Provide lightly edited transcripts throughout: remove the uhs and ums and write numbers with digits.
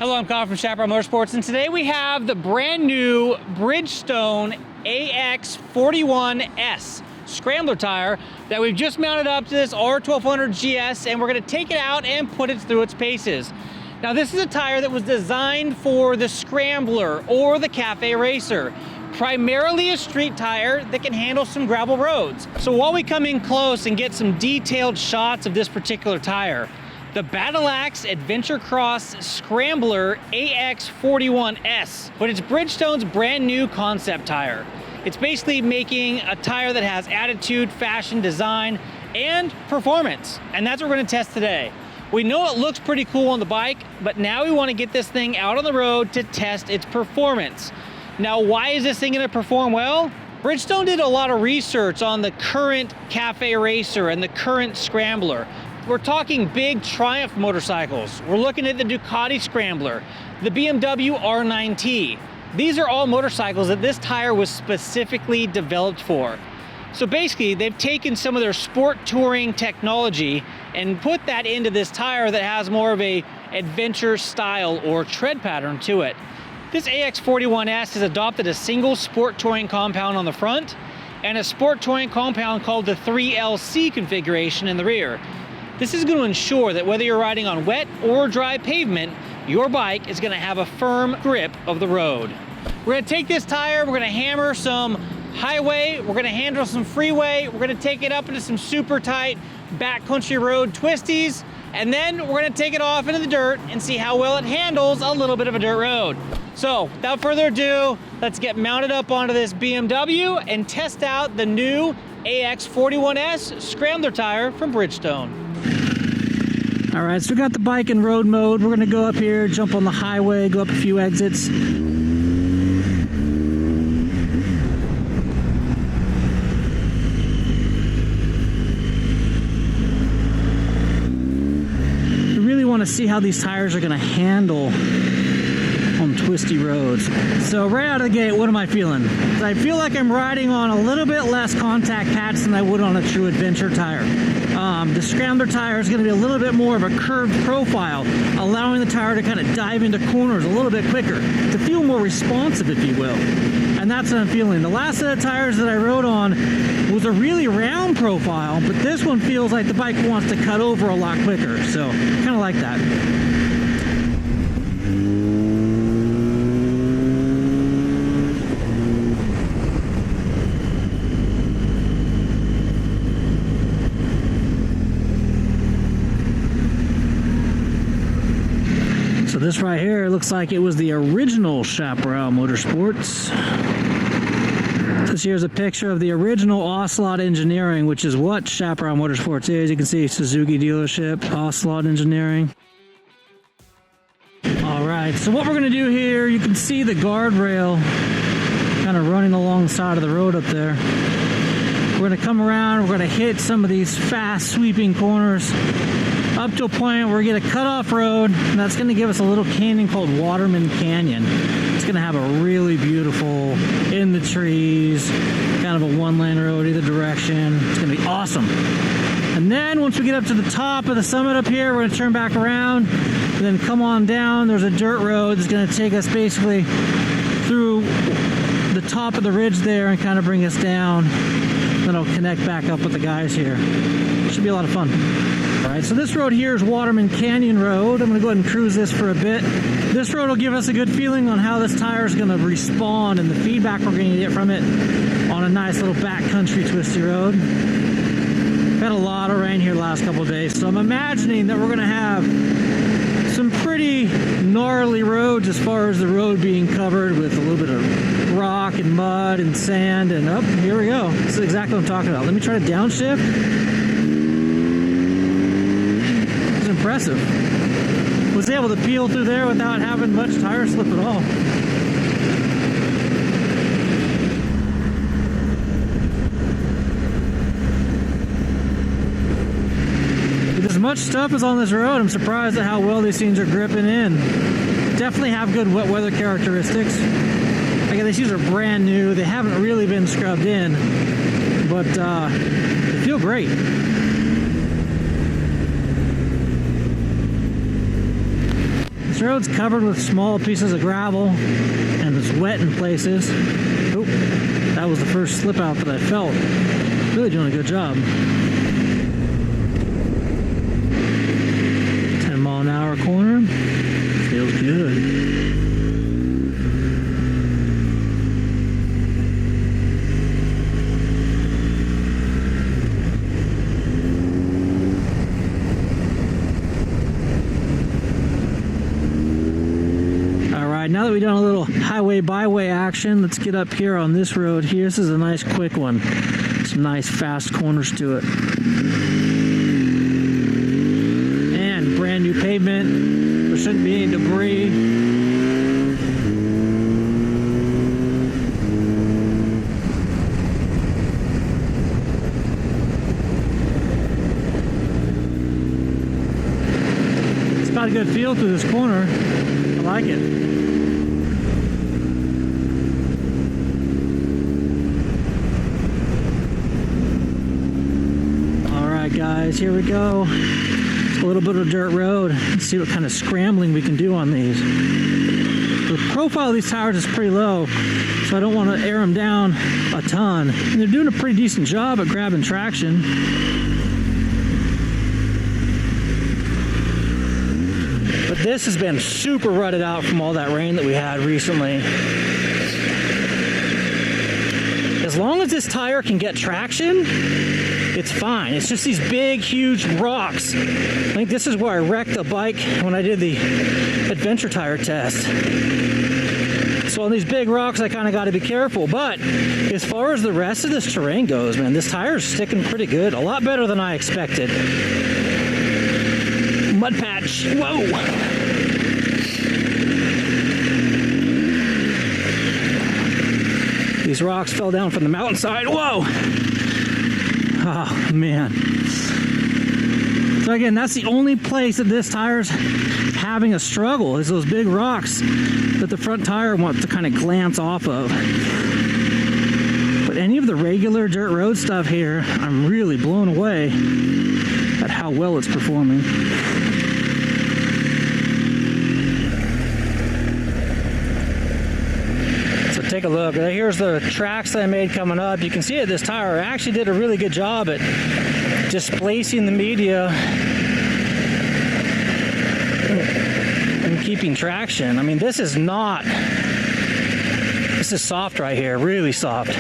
Hello, I'm Kyle from Chaparral Motorsports, and today we have the brand new Bridgestone AX41S Scrambler tire that we've just mounted up to this R1200 GS, and we're going to take it out and put it through its paces. Now, this is a tire that was designed for the Scrambler or the Cafe Racer. Primarily a street tire that can handle some gravel roads. So while we come in close and get some detailed shots of this particular tire, the Battle Axe Adventure Cross Scrambler AX41S, but it's Bridgestone's brand new concept tire. It's basically making a tire that has attitude, fashion, design, and performance. And that's what we're gonna test today. We know it looks pretty cool on the bike, but now we wanna get this thing out on the road to test its performance. Now, why is this thing gonna perform well? Bridgestone did a lot of research on the current Cafe Racer and the current Scrambler. We're talking big Triumph motorcycles. We're looking at the Ducati Scrambler, the BMW R9T. These are all motorcycles that this tire was specifically developed for. So basically, they've taken some of their sport touring technology and put that into this tire that has more of a adventure style or tread pattern to it. This AX41S has adopted a single sport touring compound on the front and a sport touring compound called the 3LC configuration in the rear. This is going to ensure that whether you're riding on wet or dry pavement, your bike is going to have a firm grip of the road. We're going to take this tire, we're going to hammer some highway, we're going to handle some freeway, we're going to take it up into some super tight backcountry road twisties, and then we're going to take it off into the dirt and see how well it handles a little bit of a dirt road. So without further ado, let's get mounted up onto this BMW and test out the new AX41S Scrambler tire from Bridgestone. All right, so we got the bike in road mode. We're gonna go up here, jump on the highway, go up a few exits. We really wanna see how these tires are gonna handle on twisty roads. So right out of the gate, what am I feeling? I feel like I'm riding on a little bit less contact patch than I would on a true adventure tire. The Scrambler tire is going to be a little bit more of a curved profile, allowing the tire to kind of dive into corners a little bit quicker, to feel more responsive, if you will. And that's what I'm feeling. The last set of tires that I rode on was a really round profile, but this one feels like the bike wants to cut over a lot quicker. So kind of like that. So this right here looks like it was the original Chaparral Motorsports. This here's a picture of the original Ocelot Engineering, which is what Chaparral Motorsports is. You can see Suzuki dealership, Ocelot Engineering. All right, so what we're gonna do here, you can see the guardrail kind of running alongside of the road up there. We're gonna come around, we're gonna hit some of these fast sweeping corners up to a point where we get a cutoff road, and that's going to give us a little canyon called Waterman Canyon. It's going to have a really beautiful, in the trees, kind of a one-lane road either direction. It's going to be awesome. And then once we get up to the top of the summit up here, we're going to turn back around, and then come on down. There's a dirt road that's going to take us basically through the top of the ridge there and kind of bring us down. Then I'll connect back up with the guys here. Should be a lot of fun. All right, so this road here is Waterman Canyon Road. I'm gonna go ahead and cruise this for a bit. This road will give us a good feeling on how this tire is gonna respond and the feedback we're gonna get from it on a nice little backcountry twisty road. We've had a lot of rain here the last couple of days, so I'm imagining that we're gonna have some pretty gnarly roads as far as the road being covered with a little bit of rock and mud and sand, and up, here we go. This is exactly what I'm talking about. Let me try to downshift. Impressive. Was able to peel through there without having much tire slip at all. With as much stuff as on this road, I'm surprised at how well these things are gripping in. Definitely have good wet weather characteristics. Again, these shoes are brand new. They haven't really been scrubbed in, but they feel great. road's covered with small pieces of gravel and it's wet in places. Oop, that was the first slip out that I felt. Really doing a good job. 10-mile-an-hour corner. Feels good. Now that we've done a little highway byway action, let's get up here on this road here. This is a nice quick one. Some nice fast corners to it. And brand new pavement. There shouldn't be any debris. It's got a good feel through this corner. I like it. Guys, here we go. It's a little bit of dirt road. Let's see what kind of scrambling we can do on these. The profile of these tires is pretty low, so I don't want to air them down a ton. And they're doing a pretty decent job at grabbing traction. But this has been super rutted out from all that rain that we had recently. As long as this tire can get traction, it's fine. It's just these big, huge rocks. I think this is where I wrecked the bike when I did the adventure tire test. So on these big rocks, I kind of got to be careful. But as far as the rest of this terrain goes, man, this tire is sticking pretty good. A lot better than I expected. Mud patch. Whoa. These rocks fell down from the mountainside. Whoa! Oh, man. So again, that's the only place that this tire's having a struggle, is those big rocks that the front tire wants to kind of glance off of. But any of the regular dirt road stuff here, I'm really blown away at how well it's performing. Take a look. Here's the tracks that I made coming up. You can see that this tire actually did a really good job at displacing the media and keeping traction. I mean, this is soft right here, really soft.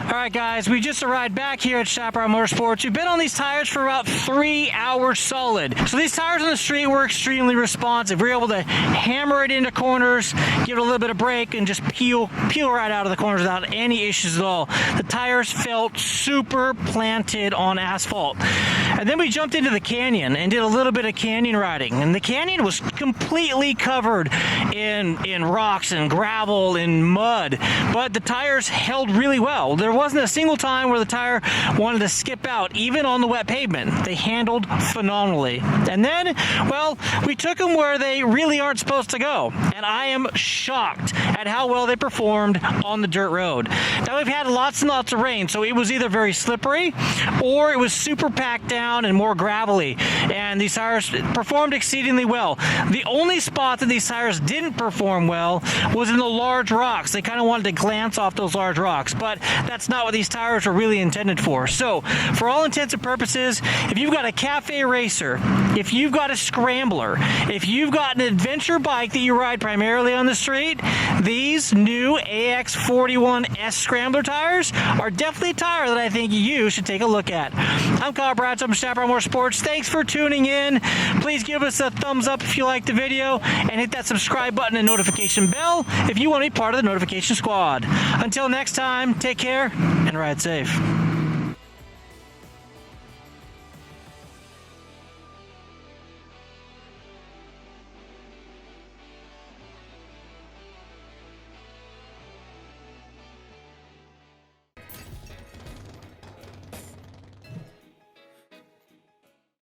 Alright guys, we just arrived back here at Chaparral Motorsports. We've been on these tires for about 3 hours solid. So these tires on the street were extremely responsive. We were able to hammer it into corners, give it a little bit of brake, and just peel right out of the corners without any issues at all. The tires felt super planted on asphalt. And then we jumped into the canyon and did a little bit of canyon riding. And the canyon was completely covered in rocks and gravel and mud. But the tires held really well. There wasn't a single time where the tire wanted to skip out, even on the wet pavement. They handled phenomenally. And then, well, we took them where they really aren't supposed to go. And I am shocked at how well they performed on the dirt road. Now, we've had lots and lots of rain, so it was either very slippery or it was super packed down and more gravelly. And these tires performed exceedingly well. The only spot that these tires didn't perform well was in the large rocks. They kind of wanted to glance off those large rocks, but that's not what these tires are really intended for. So, for all intents and purposes, if you've got a cafe racer, if you've got a scrambler, if you've got an adventure bike that you ride primarily on the street, these new AX41S Scrambler tires are definitely a tire that I think you should take a look at. I'm Kyle Bratz from Chaparral Motorsports. Thanks for tuning in. Please give us a thumbs up if you liked the video, and hit that subscribe button and notification bell if you want to be part of the notification squad. Until next time, take care and ride safe.